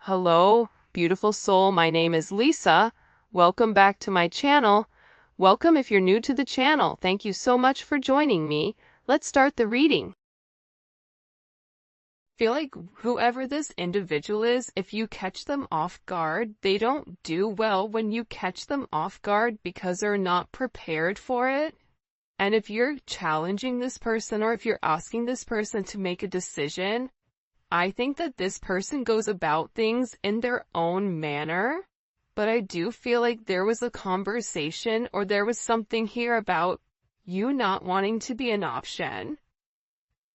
Hello, beautiful soul. My name is Lisa. Welcome back to my channel. Welcome if you're new to the channel. Thank you so much for joining me. Let's start the reading. Feel like whoever this individual is, if you catch them off guard, they don't do well when you catch them off guard because they're not prepared for it. And if you're challenging this person or if you're asking this person to make a decision, I think that this person goes about things in their own manner, but I do feel like there was a conversation or there was something here about you not wanting to be an option,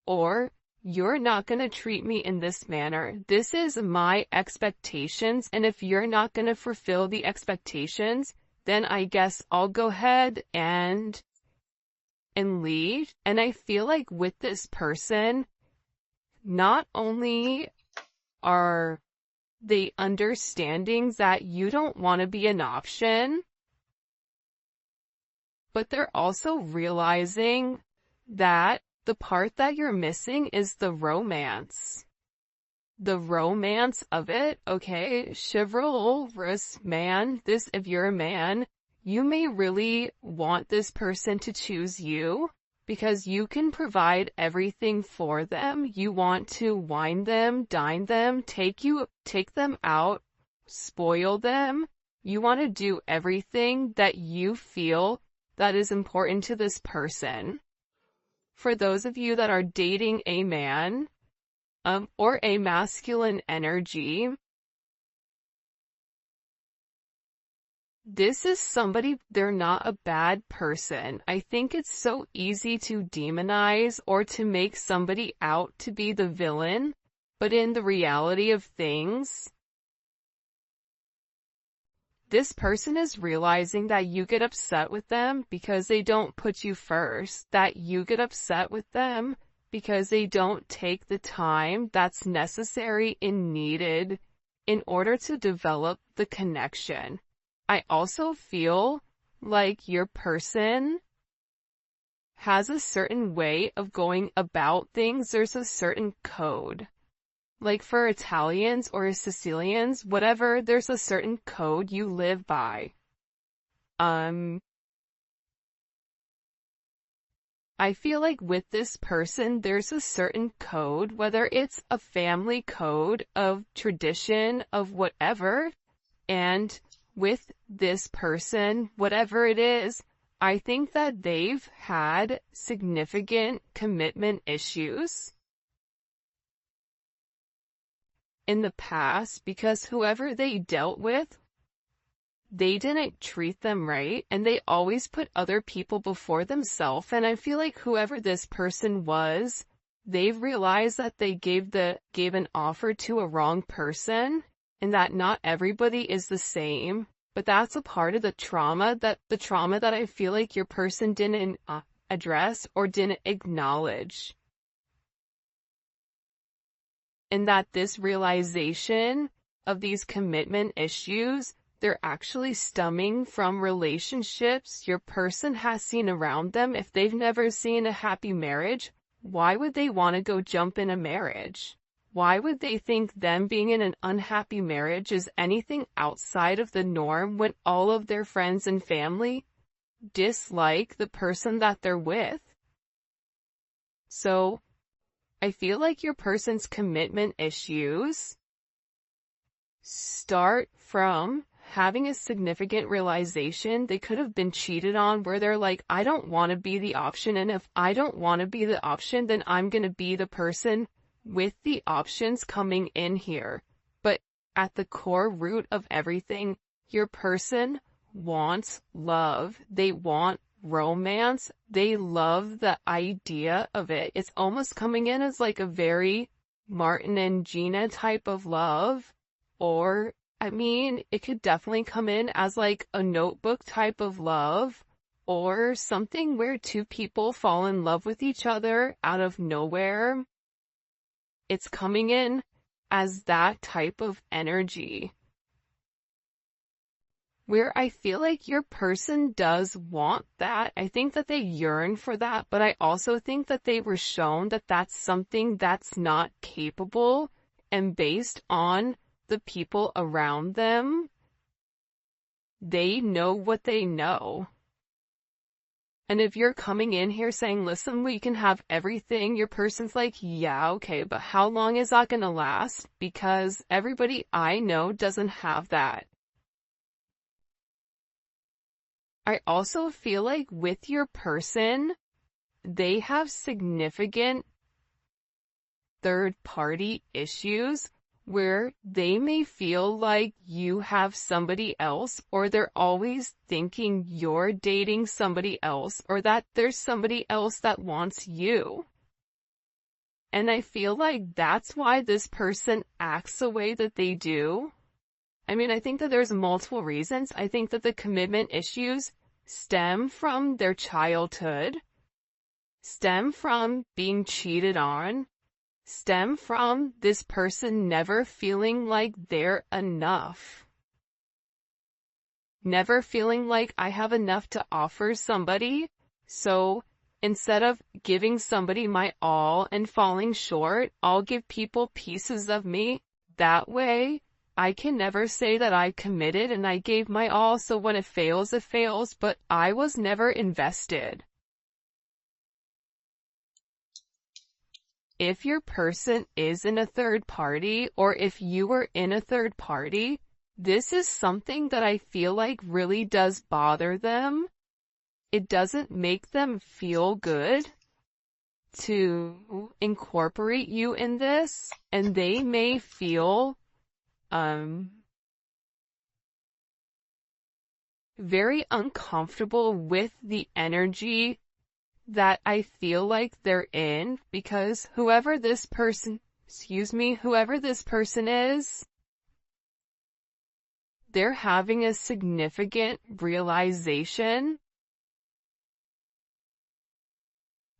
or you're not going to treat me in this manner. This is my expectations, and if you're not going to fulfill the expectations, then I guess I'll go ahead and leave. And I feel like with this person, not only are they understanding that you don't want to be an option, but they're also realizing that the part that you're missing is the romance. The romance of it, okay? Chivalrous man, if you're a man, you may really want this person to choose you, because you can provide everything for them. You want to wine them, dine them, take them out, spoil them. You want to do everything that you feel that is important to this person. For those of you that are dating a man, or a masculine energy, this is somebody, they're not a bad person. I think it's so easy to demonize or to make somebody out to be the villain, but in the reality of things, this person is realizing that you get upset with them because they don't put you first, that you get upset with them because they don't take the time that's necessary and needed in order to develop the connection. I also feel like your person has a certain way of going about things. There's a certain code. Like for Italians or Sicilians, whatever, there's a certain code you live by. I feel like with this person, there's a certain code, whether it's a family code of tradition of whatever, and with this person, whatever it is, I think that they've had significant commitment issues in the past because whoever they dealt with, they didn't treat them right, and they always put other people before themselves. And I feel like whoever this person was, they've realized that they gave an offer to a wrong person, and that not everybody is the same. But that's a part of the trauma that I feel like your person didn't address or didn't acknowledge. And that this realization of these commitment issues, they're actually stemming from relationships your person has seen around them. If they've never seen a happy marriage, why would they want to go jump in a marriage? Why would they think them being in an unhappy marriage is anything outside of the norm when all of their friends and family dislike the person that they're with? So, I feel like your person's commitment issues start from having a significant realization they could have been cheated on, where they're like, I don't want to be the option, and if I don't want to be the option, then I'm going to be the person with the options coming in here. But at the core root of everything, your person wants love. They want romance. They love the idea of it. It's almost coming in as like a very Martin and Gina type of love, or I mean, it could definitely come in as like a Notebook type of love, or something where two people fall in love with each other out of nowhere. It's coming in as that type of energy, where I feel like your person does want that. I think that they yearn for that, but I also think that they were shown that that's something that's not capable, and based on the people around them, they know what they know. And if you're coming in here saying, listen, we can have everything, your person's like, yeah, okay, but how long is that gonna last? Because everybody I know doesn't have that. I also feel like with your person, they have significant third-party issues where they may feel like you have somebody else, or they're always thinking you're dating somebody else, or that there's somebody else that wants you. And I feel like that's why this person acts the way that they do. I mean, I think that there's multiple reasons. I think that the commitment issues stem from their childhood, stem from being cheated on, stem from this person never feeling like they're enough. Never feeling like I have enough to offer somebody, so instead of giving somebody my all and falling short, I'll give people pieces of me. That way, I can never say that I committed and I gave my all, so when it fails, but I was never invested. If your person is in a third party, or if you were in a third party, this is something that I feel like really does bother them. It doesn't make them feel good to incorporate you in this, and they may feel very uncomfortable with the energy that I feel like they're in, because whoever this person is, they're having a significant realization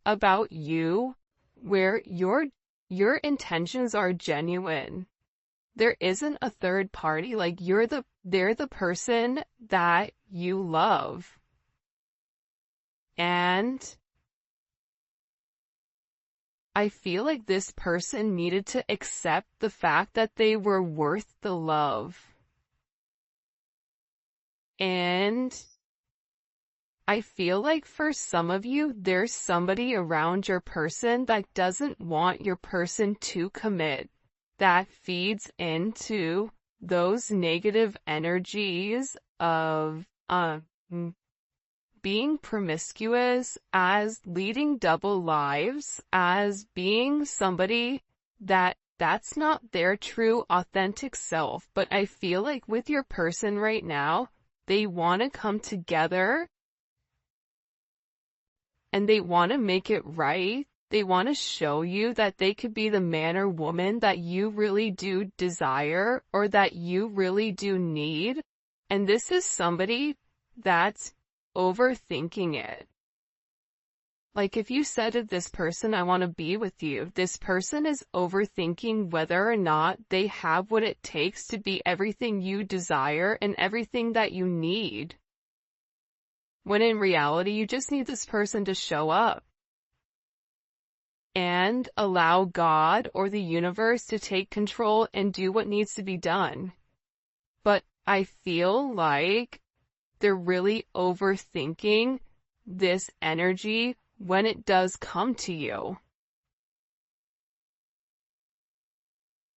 about you where your intentions are genuine. There isn't a third party, like they're the person that you love. And I feel like this person needed to accept the fact that they were worth the love. And I feel like for some of you, there's somebody around your person that doesn't want your person to commit, that feeds into those negative energies of being promiscuous, as leading double lives, as being somebody that's not their true authentic self. But I feel like with your person right now, they want to come together and they want to make it right. They want to show you that they could be the man or woman that you really do desire, or that you really do need. And this is somebody that's overthinking it. Like if you said to this person, I want to be with you, this person is overthinking whether or not they have what it takes to be everything you desire and everything that you need. When in reality, you just need this person to show up and allow God or the universe to take control and do what needs to be done. But I feel like they're really overthinking this energy when it does come to you.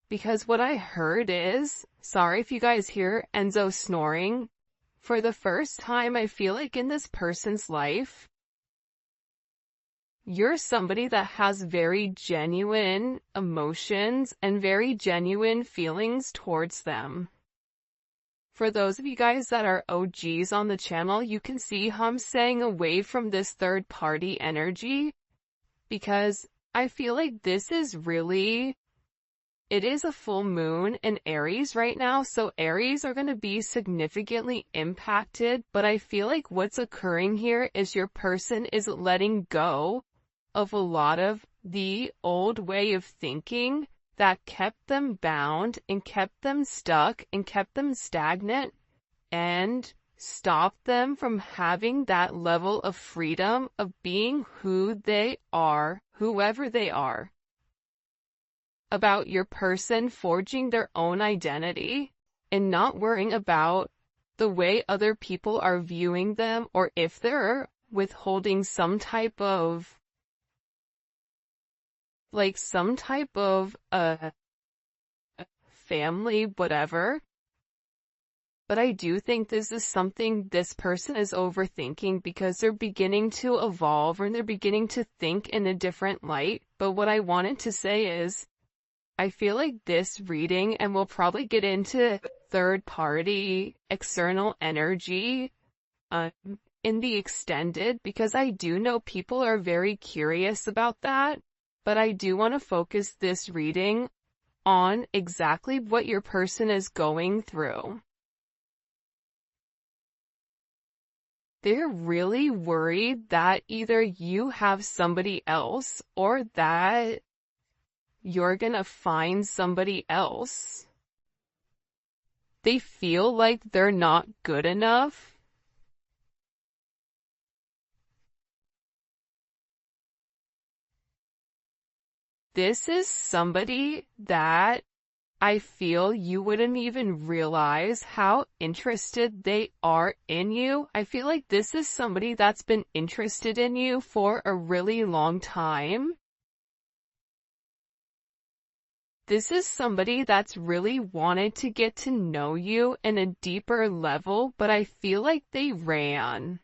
Because what I heard is, sorry if you guys hear Enzo snoring, for the first time I feel like in this person's life, you're somebody that has very genuine emotions and very genuine feelings towards them. For those of you guys that are OGs on the channel, you can see how I'm staying away from this third party energy, because I feel like this is really, it is a full moon in Aries right now, so Aries are going to be significantly impacted, but I feel like what's occurring here is your person is letting go of a lot of the old way of thinking that kept them bound and kept them stuck and kept them stagnant and stopped them from having that level of freedom of being who they are, whoever they are. about your person forging their own identity and not worrying about the way other people are viewing them, or if they're withholding some type of family, whatever. But I do think this is something this person is overthinking because they're beginning to evolve and they're beginning to think in a different light. But what I wanted to say is, I feel like this reading, and we'll probably get into third party, external energy, in the extended, because I do know people are very curious about that. But I do want to focus this reading on exactly what your person is going through. They're really worried that either you have somebody else or that you're gonna find somebody else. They feel like they're not good enough. This is somebody that I feel you wouldn't even realize how interested they are in you. I feel like this is somebody that's been interested in you for a really long time. This is somebody that's really wanted to get to know you in a deeper level, but I feel like they ran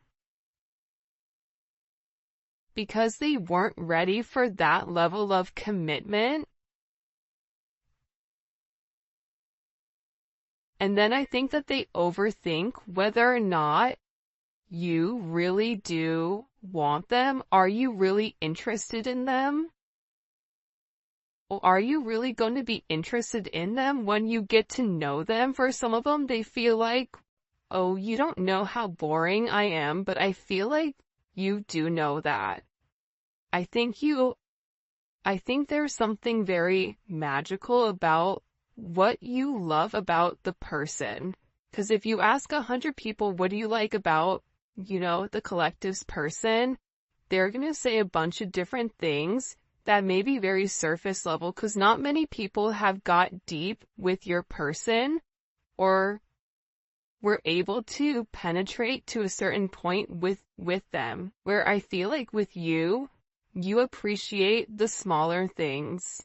because they weren't ready for that level of commitment. And then I think that they overthink whether or not you really do want them. Are you really interested in them? Or are you really going to be interested in them when you get to know them? For some of them, they feel like, oh, you don't know how boring I am, but I feel like you do know that. I think there's something very magical about what you love about the person. Because if you ask 100 people, what do you like about, the collective's person, they're going to say a bunch of different things that may be very surface level, because not many people have got deep with your person or were able to penetrate to a certain point with them. Where I feel like with you, you appreciate the smaller things.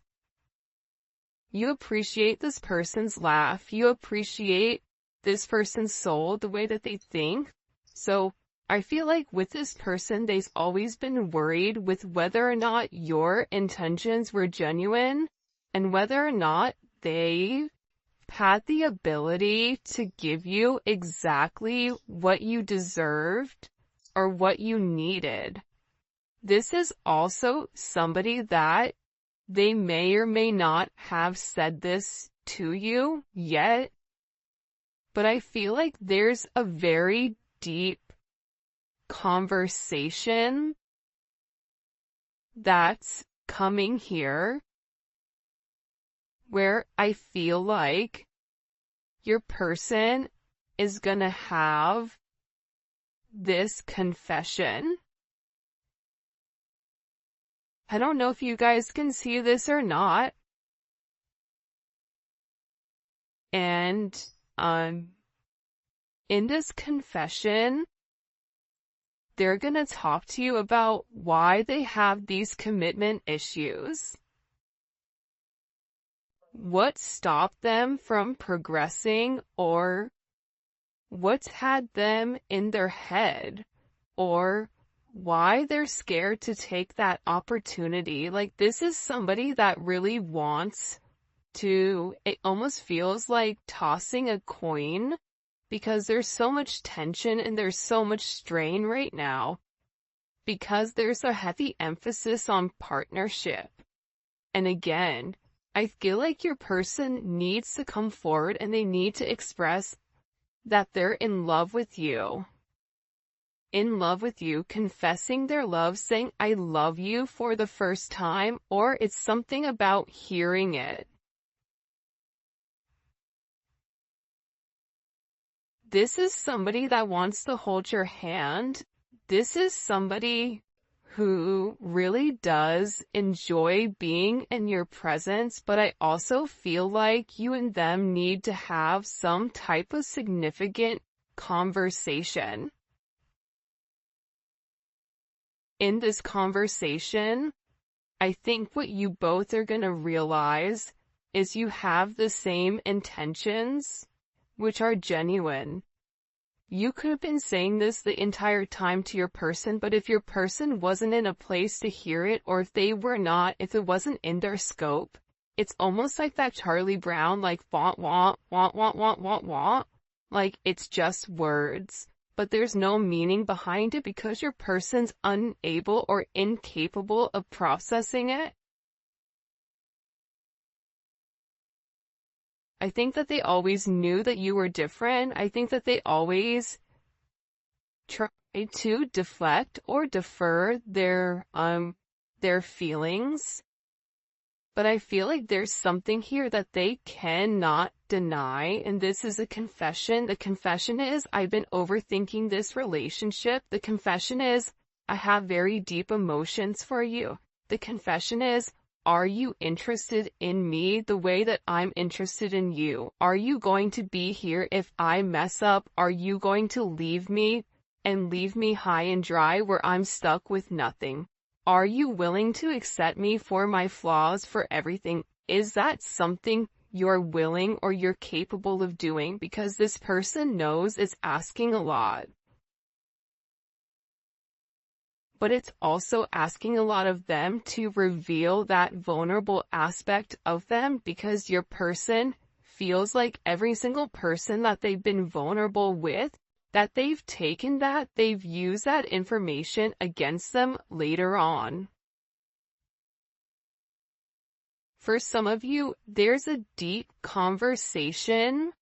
You appreciate this person's laugh. You appreciate this person's soul, the way that they think. So I feel like with this person, they've always been worried with whether or not your intentions were genuine and whether or not they had the ability to give you exactly what you deserved or what you needed. This is also somebody that they may or may not have said this to you yet, but I feel like there's a very deep conversation that's coming here where I feel like your person is gonna have this confession. I don't know if you guys can see this or not. And, in this confession, they're gonna talk to you about why they have these commitment issues. What stopped them from progressing, or what's had them in their head, or why they're scared to take that opportunity. Like, this is somebody that really wants to, it almost feels like tossing a coin because there's so much tension and there's so much strain right now because there's a heavy emphasis on partnership. And again, I feel like your person needs to come forward and they need to express that they're in love with you. In love with you, confessing their love, saying, I love you for the first time, or it's something about hearing it. This is somebody that wants to hold your hand. This is somebody who really does enjoy being in your presence, but I also feel like you and them need to have some type of significant conversation. In this conversation, I think what you both are going to realize is you have the same intentions, which are genuine. You could have been saying this the entire time to your person, but if your person wasn't in a place to hear it, or if it wasn't in their scope, it's almost like that Charlie Brown, like, want, like, it's just words, but there's no meaning behind it because your person's unable or incapable of processing it. I think that they always knew that you were different. I think that they always tried to deflect or defer their feelings. But I feel like there's something here that they cannot deny, and this is a confession. The confession is, I've been overthinking this relationship. The confession is, I have very deep emotions for you. The confession is, are you interested in me the way that I'm interested in you? Are you going to be here if I mess up? Are you going to leave me and leave me high and dry where I'm stuck with nothing? Are you willing to accept me for my flaws, for everything? Is that something you're willing or you're capable of doing? Because this person knows it's asking a lot. But it's also asking a lot of them to reveal that vulnerable aspect of them, because your person feels like every single person that they've been vulnerable with, that they've used that information against them later on. For some of you, there's a deep conversation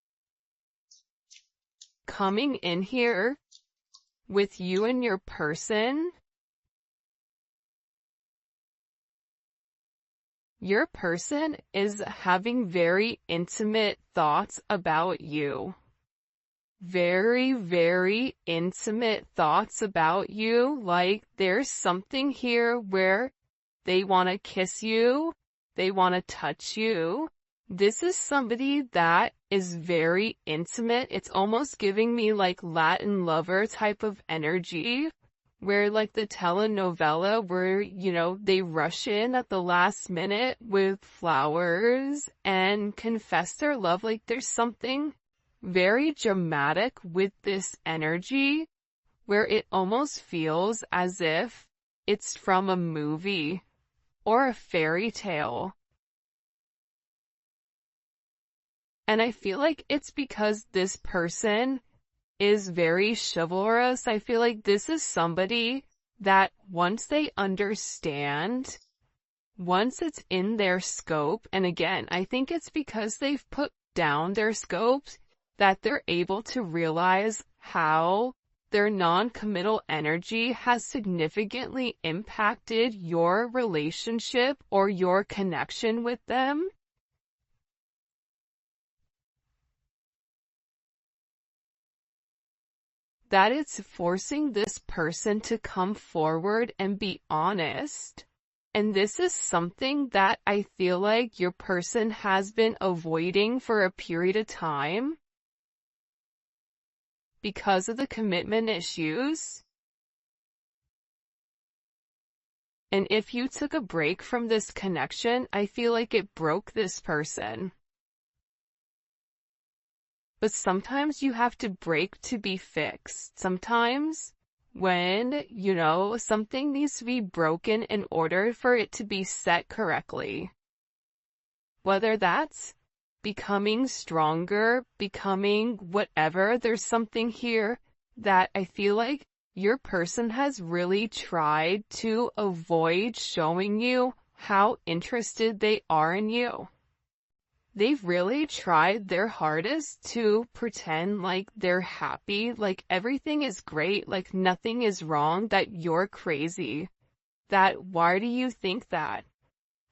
coming in here with you and your person. Your person is having very intimate thoughts about you. Very, very intimate thoughts about you. Like, there's something here where they want to kiss you. They want to touch you. This is somebody that is very intimate. It's almost giving me like Latin lover type of energy, where like the telenovela where, they rush in at the last minute with flowers and confess their love. Like, there's something very dramatic with this energy where it almost feels as if it's from a movie or a fairy tale. And I feel like it's because this person is very chivalrous. I feel like this is somebody that once they understand, once it's in their scope, and again, I think it's because they've put down their scopes, that they're able to realize how their non-committal energy has significantly impacted your relationship or your connection with them. That it's forcing this person to come forward and be honest. And this is something that I feel like your person has been avoiding for a period of time because of the commitment issues. And if you took a break from this connection, I feel like it broke this person. But sometimes you have to break to be fixed. Sometimes when, something needs to be broken in order for it to be set correctly. Whether that's becoming stronger, becoming whatever, there's something here that I feel like your person has really tried to avoid showing you how interested they are in you. They've really tried their hardest to pretend like they're happy, like everything is great, like nothing is wrong, that you're crazy. That why do you think that?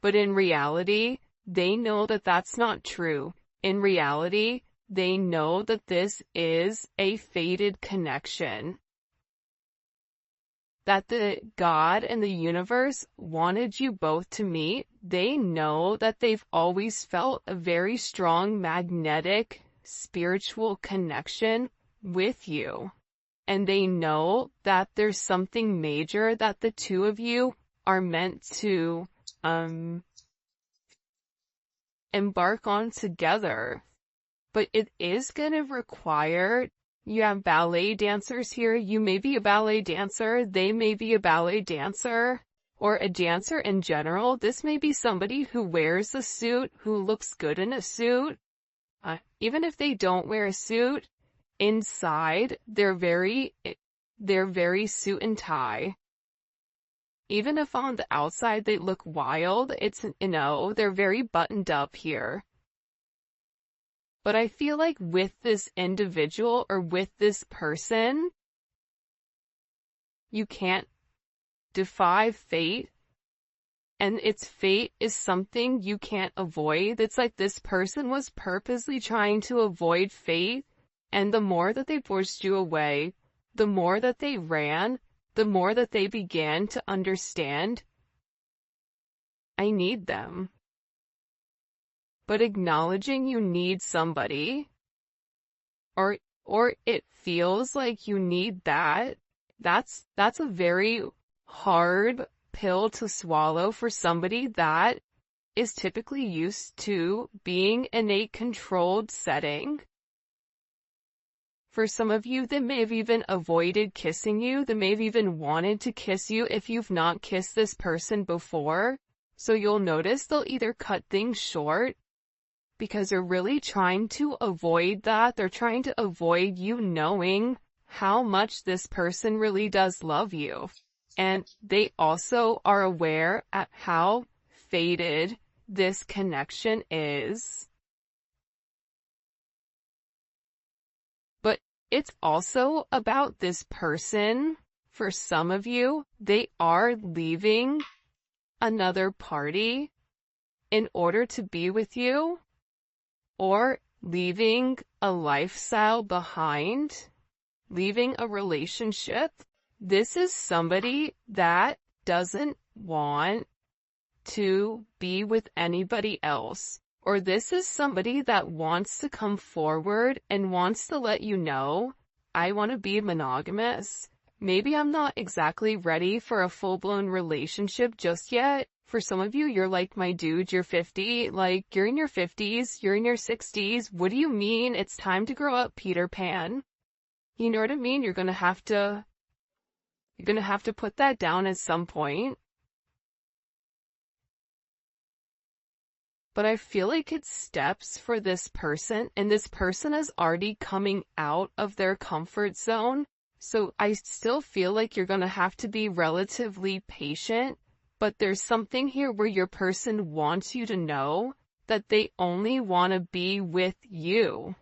But in reality, they know that that's not true. In reality, they know that this is a fated connection. that the God and the universe wanted you both to meet. They know that they've always felt a very strong magnetic spiritual connection with you. And they know that there's something major that the two of you are meant to embark on together. But it is going to require, you have ballet dancers here, you may be a ballet dancer, they may be a ballet dancer, or a dancer in general. This may be somebody who wears a suit, who looks good in a suit. Even if they don't wear a suit, inside, they're very suit and tie. Even if on the outside they look wild, they're very buttoned up here. But I feel like with this individual or with this person, you can't defy fate. And its fate is something you can't avoid. It's like this person was purposely trying to avoid fate. And the more that they pushed you away, the more that they ran, the more that they began to understand, I need them. But acknowledging you need somebody, or it feels like you need that's a very hard pill to swallow for somebody that is typically used to being in a controlled setting. For some of you, they may have even avoided kissing you. They may have even wanted to kiss you if you've not kissed this person before. So you'll notice they'll either cut things short because they're really trying to avoid that. They're trying to avoid you knowing how much this person really does love you. And they also are aware at how fated this connection is. But it's also about this person. For some of you, they are leaving another party in order to be with you, or leaving a lifestyle behind, leaving a relationship. This is somebody that doesn't want to be with anybody else. Or this is somebody that wants to come forward and wants to let you know, I want to be monogamous. Maybe I'm not exactly ready for a full-blown relationship just yet. For some of you, you're like, my dude, you're 50, like, you're in your 50s, you're in your 60s. What do you mean it's time to grow up, Peter Pan? You know what I mean? You're gonna have to put that down at some point. But I feel like it's steps for this person, and this person is already coming out of their comfort zone. So I still feel like you're gonna have to be relatively patient, but there's something here where your person wants you to know that they only want to be with you.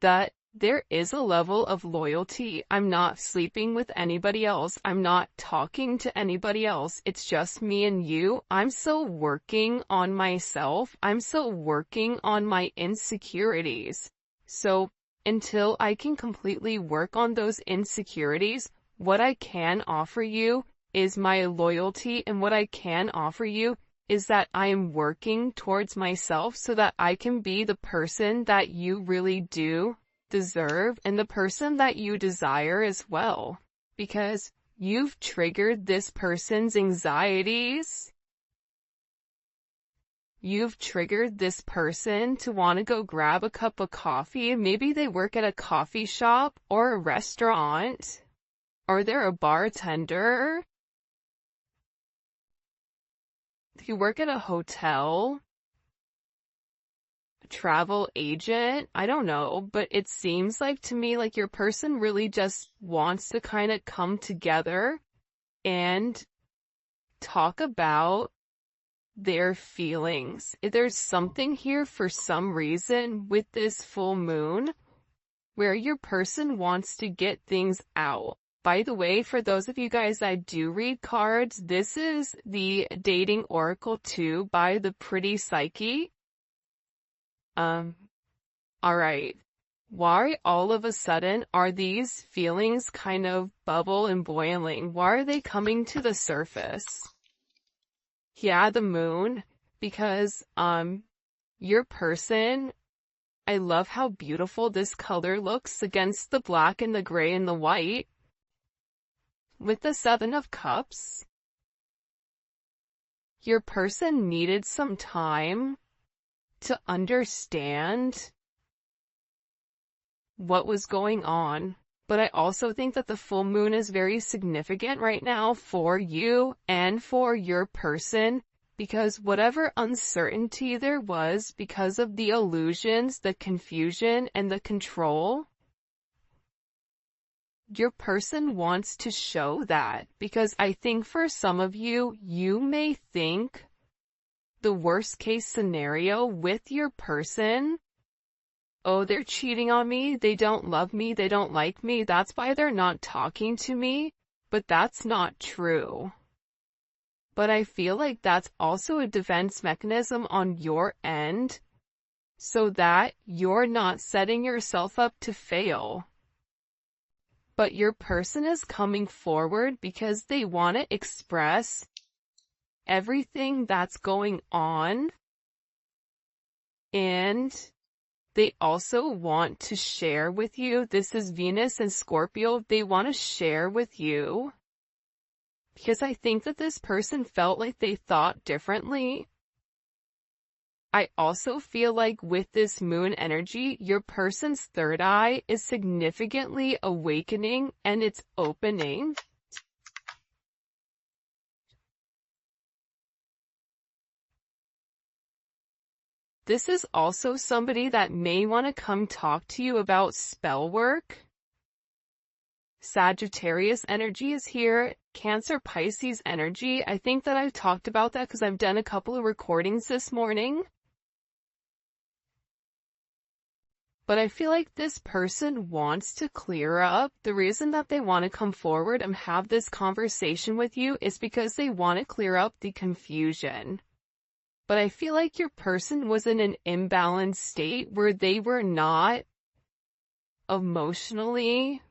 That there is a level of loyalty. I'm not sleeping with anybody else. I'm not talking to anybody else. It's just me and you. I'm still working on myself. I'm still working on my insecurities. So until I can completely work on those insecurities, what I can offer you is my loyalty, and what I can offer you is that I am working towards myself so that I can be the person that you really do deserve and the person that you desire as well. Because you've triggered this person's anxieties. You've triggered this person to want to go grab a cup of coffee. Maybe they work at a coffee shop or a restaurant. Or they're a bartender. You work at a hotel, a travel agent, I don't know, but it seems like to me like your person really just wants to kind of come together and talk about their feelings. There's something here for some reason with this full moon where your person wants to get things out. By the way, for those of you guys that do read cards, this is the Dating Oracle 2 by the Pretty Psyche. Alright. Why all of a sudden are these feelings kind of bubble and boiling? Why are they coming to the surface? Yeah, the moon, because, your person, I love how beautiful this color looks against the black and the gray and the white. With the Seven of Cups, your person needed some time to understand what was going on. But I also think that the full moon is very significant right now for you and for your person, because whatever uncertainty there was because of the illusions, the confusion, and the control, your person wants to show that, because I think for some of you, you may think the worst case scenario with your person, oh, they're cheating on me, they don't love me, they don't like me, that's why they're not talking to me, but that's not true. But I feel like that's also a defense mechanism on your end, so that you're not setting yourself up to fail. But your person is coming forward because they want to express everything that's going on, and they also want to share with you. This is Venus and Scorpio. They want to share with you because I think that this person felt like they thought differently. I also feel like with this moon energy, your person's third eye is significantly awakening and it's opening. This is also somebody that may want to come talk to you about spell work. Sagittarius energy is here. Cancer, Pisces energy. I think that I've talked about that because I've done a couple of recordings this morning. But I feel like this person wants to clear up. The reason that they want to come forward and have this conversation with you is because they want to clear up the confusion. But I feel like your person was in an imbalanced state where they were not emotionally,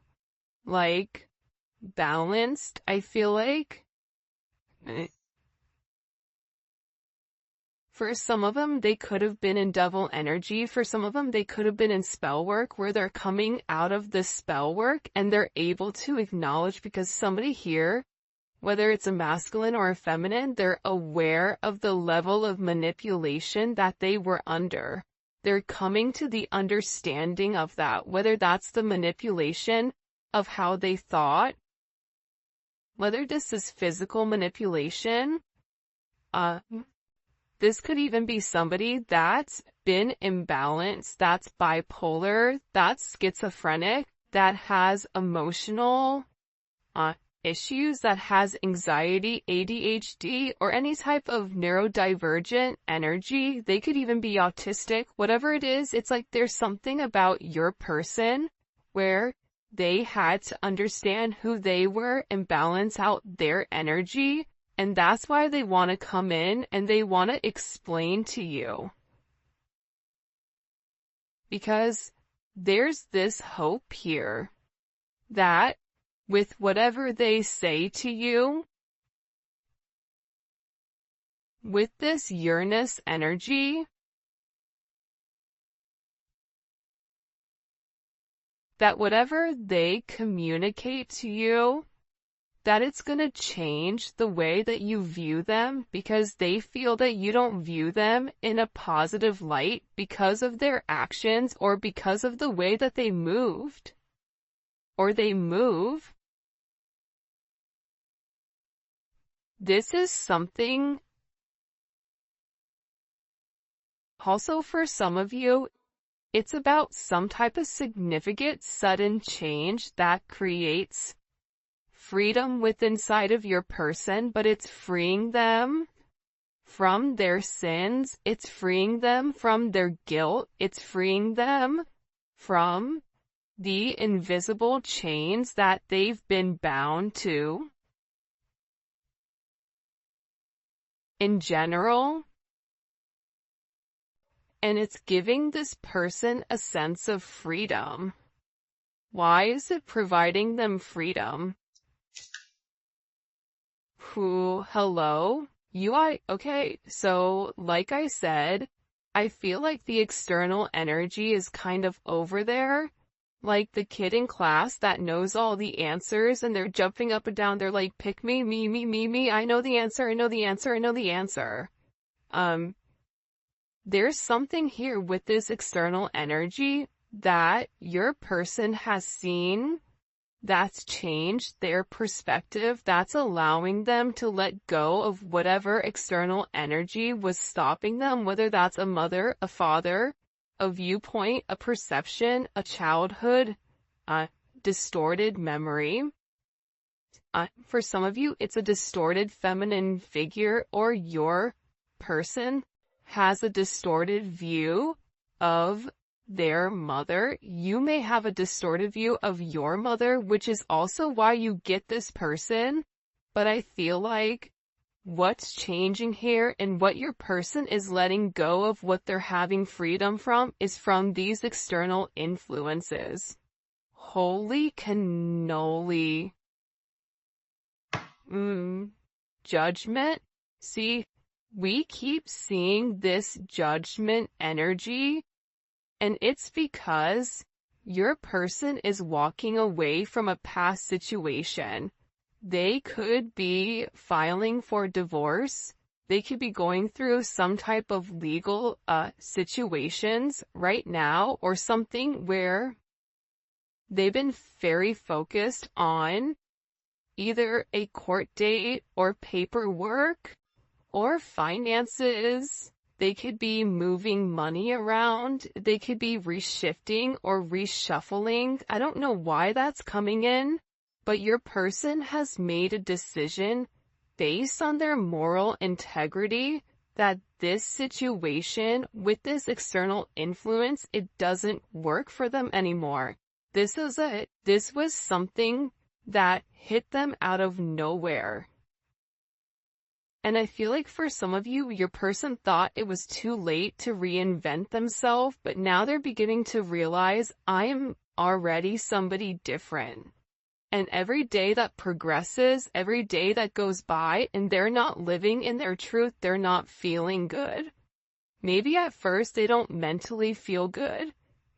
balanced, I feel like. For some of them, they could have been in devil energy. For some of them, they could have been in spell work where they're coming out of the spell work and they're able to acknowledge, because somebody here, whether it's a masculine or a feminine, they're aware of the level of manipulation that they were under. They're coming to the understanding of that, whether that's the manipulation of how they thought, whether this is physical manipulation, this could even be somebody that's been imbalanced, that's bipolar, that's schizophrenic, that has emotional issues, that has anxiety, ADHD, or any type of neurodivergent energy. They could even be autistic. Whatever it is, it's like there's something about your person where they had to understand who they were and balance out their energy. And that's why they want to come in and they want to explain to you. Because there's this hope here that with whatever they say to you, with this Uranus energy, that whatever they communicate to you, that it's going to change the way that you view them, because they feel that you don't view them in a positive light because of their actions or because of the way that they moved or they move. This is something also for some of you. It's about some type of significant sudden change that creates freedom within inside of your person, but it's freeing them from their sins, it's freeing them from their guilt, it's freeing them from the invisible chains that they've been bound to. In general, and it's giving this person a sense of freedom. Why is it providing them freedom? Hello? Okay, so like I said, I feel like the external energy is kind of over there. Like the kid in class that knows all the answers and they're jumping up and down. They're like, pick me, me. I know the answer. I know the answer. I know the answer. There's something here with this external energy that your person has seen that's changed their perspective, that's allowing them to let go of whatever external energy was stopping them, whether that's a mother, a father, a viewpoint, a perception, a childhood, a distorted memory. For some of you, it's a distorted feminine figure, or your person has a distorted view of their mother. You may have a distorted view of your mother, which is also why you get this person. But I feel like what's changing here and what your person is letting go of, what they're having freedom from, is from these external influences. Holy cannoli. Judgment. See, we keep seeing this judgment energy, and it's because your person is walking away from a past situation. They could be filing for divorce. They could be going through some type of legal situations right now, or something where they've been very focused on either a court date or paperwork or finances. They could be moving money around. They could be reshifting or reshuffling. I don't know why that's coming in, but your person has made a decision based on their moral integrity that this situation with this external influence, it doesn't work for them anymore. This was something that hit them out of nowhere. And I feel like for some of you, your person thought it was too late to reinvent themselves, but now they're beginning to realize, I am already somebody different. And every day that progresses, every day that goes by, and they're not living in their truth, they're not feeling good. Maybe at first they don't mentally feel good.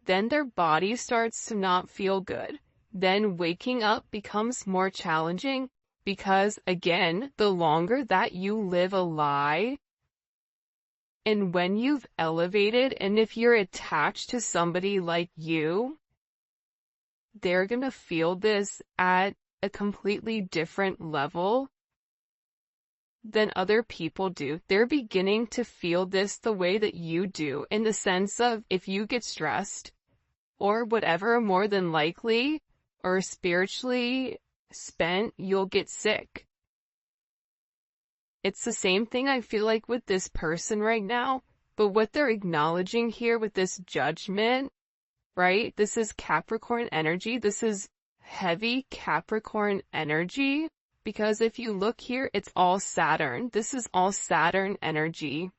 Then their body starts to not feel good. Then waking up becomes more challenging. Because, again, the longer that you live a lie, and when you've elevated, and if you're attached to somebody like you, they're gonna feel this at a completely different level than other people do. They're beginning to feel this the way that you do, in the sense of, if you get stressed, or whatever, more than likely, or spiritually spent, you'll get sick. It's the same thing I feel like with this person right now, but what they're acknowledging here with this judgment, right? This is Capricorn energy. This is heavy Capricorn energy, because if you look here, it's all Saturn. This is all Saturn energy.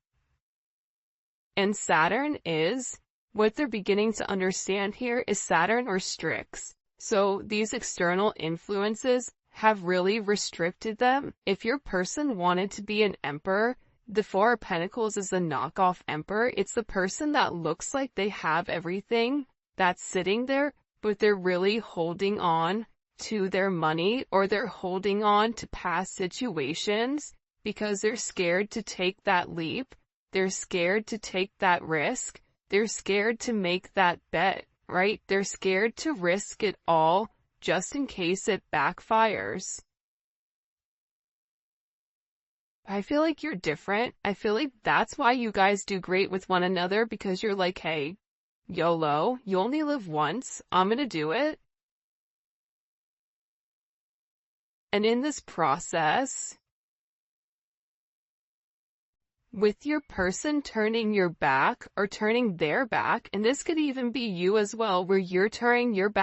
And Saturn is, what they're beginning to understand here is Saturn or Strix. So these external influences have really restricted them. If your person wanted to be an emperor, the Four of Pentacles is a knockoff emperor. It's the person that looks like they have everything that's sitting there, but they're really holding on to their money, or they're holding on to past situations because they're scared to take that leap. They're scared to take that risk. They're scared to make that bet. Right? They're scared to risk it all just in case it backfires. I feel like you're different. I feel like that's why you guys do great with one another, because you're like, hey, YOLO, you only live once. I'm gonna do it. And in this process, with your person turning your back or turning their back, and this could even be you as well, where you're turning your back